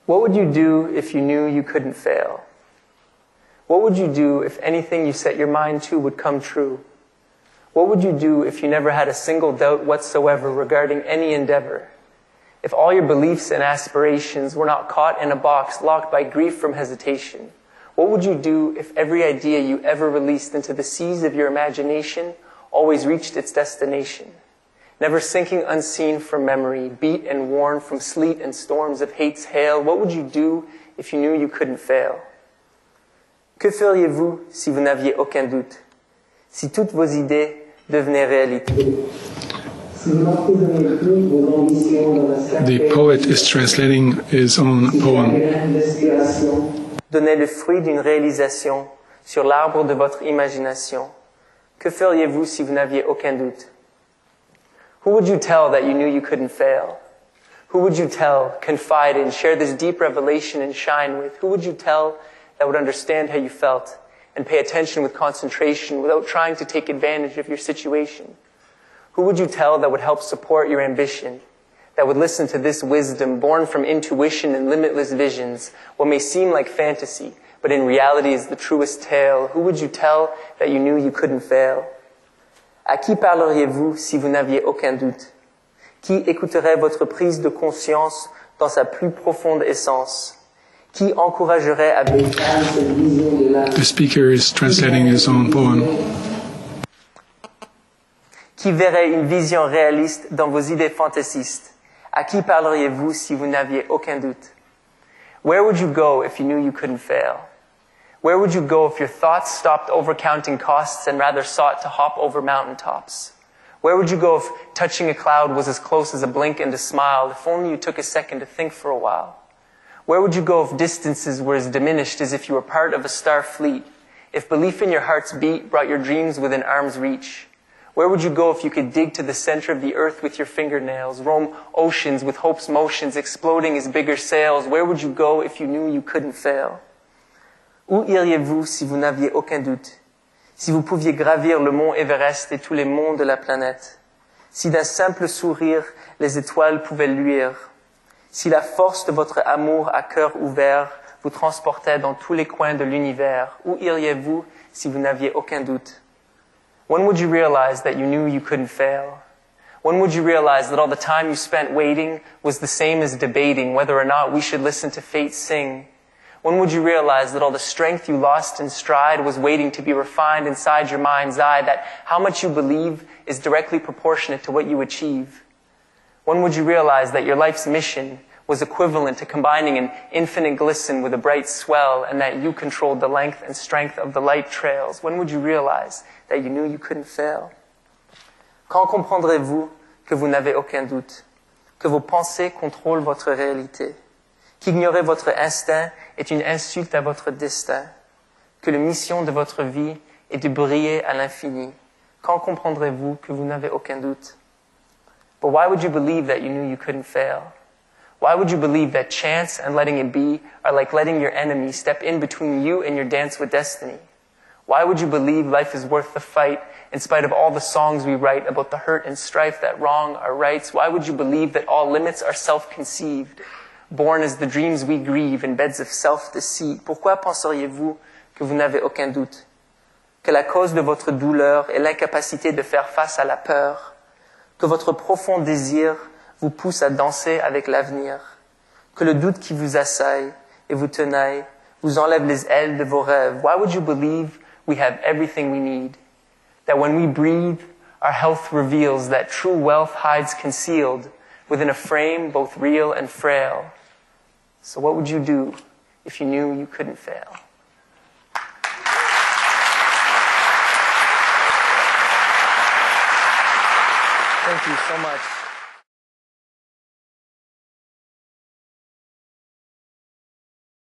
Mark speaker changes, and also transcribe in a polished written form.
Speaker 1: What would you do if you knew you couldn't fail? What would you do if anything you set your mind to would come true? What would you do if you never had a single doubt whatsoever regarding any endeavor? If all your beliefs and aspirations were not caught in a box locked by grief from hesitation? What would you do if every idea you ever released into the seas of your imagination always reached its destination? Never sinking unseen from memory, beat and worn from sleet and storms of hate's hail, what would you do if you knew you couldn't fail? Que feriez-vous si vous n'aviez aucun doute? Si toutes vos idées devenaient réalité?
Speaker 2: The poet is translating his own poem.
Speaker 1: Donnez le fruit d'une réalisation sur l'arbre de votre imagination. Que feriez-vous si vous n'aviez aucun doute? Who would you tell that you knew you couldn't fail? Who would you tell, confide in, share this deep revelation and shine with? Who would you tell that would understand how you felt and pay attention with concentration without trying to take advantage of your situation? Who would you tell that would help support your ambition, that would listen to this wisdom born from intuition and limitless visions, what may seem like fantasy, but in reality is the truest tale? Who would you tell that you knew you couldn't fail? À qui parleriez-vous si vous n'aviez aucun doute? Qui écouterait votre prise de conscience dans sa plus profonde essence? Qui encouragerait avec cette vision de l'âme?
Speaker 2: The speaker is translating his own poem.
Speaker 1: Qui verrait une vision réaliste dans vos idées fantaisistes? À qui parleriez-vous si vous n'aviez aucun doute? Where would you go if you knew you couldn't fail? Where would you go if your thoughts stopped overcounting costs and rather sought to hop over mountaintops? Where would you go if touching a cloud was as close as a blink and a smile, if only you took a second to think for a while? Where would you go if distances were as diminished as if you were part of a star fleet? If belief in your heart's beat brought your dreams within arm's reach? Where would you go if you could dig to the center of the earth with your fingernails, roam oceans with hope's motions exploding as bigger sails? Where would you go if you knew you couldn't fail? Où iriez-vous si vous n'aviez aucun doute? Si vous pouviez gravir le mont Everest et tous les monts de la planète? Si d'un simple sourire, les étoiles pouvaient luire? Si la force de votre amour à cœur ouvert vous transportait dans tous les coins de l'univers? Où iriez-vous si vous n'aviez aucun doute? When would you realize that you knew you couldn't fail? When would you realize that all the time you spent waiting was the same as debating whether or not we should listen to fate sing? When would you realize that all the strength you lost in stride was waiting to be refined inside your mind's eye, that how much you believe is directly proportionate to what you achieve? When would you realize that your life's mission was equivalent to combining an infinite glisten with a bright swell, and that you controlled the length and strength of the light trails? When would you realize that you knew you couldn't fail? Quand comprendrez-vous que vous n'avez aucun doute, que vos pensées contrôlent votre réalité, qu'ignorer votre instinct est une insulte à votre destin, que la mission de votre vie est de briller à l'infini? Quand comprendrez-vous que vous n'avez aucun doute? But why would you believe that you knew you couldn't fail? Why would you believe that chance and letting it be are like letting your enemy step in between you and your dance with destiny? Why would you believe life is worth the fight in spite of all the songs we write about the hurt and strife that wrong our rights? Why would you believe that all limits are self-conceived, born as the dreams we grieve in beds of self-deceit? Pourquoi penseriez-vous que vous n'avez aucun doute? Que la cause de votre douleur est l'incapacité de faire face à la peur? Que votre profond désir vous pousse à danser avec l'avenir? Que le doute qui vous assaille et vous tenaille vous enlève les ailes de vos rêves? Why would you believe we have everything we need? That when we breathe, our health reveals that true wealth hides concealed within a frame both real and frail. So what would you do if you knew you couldn't fail? Thank you so much.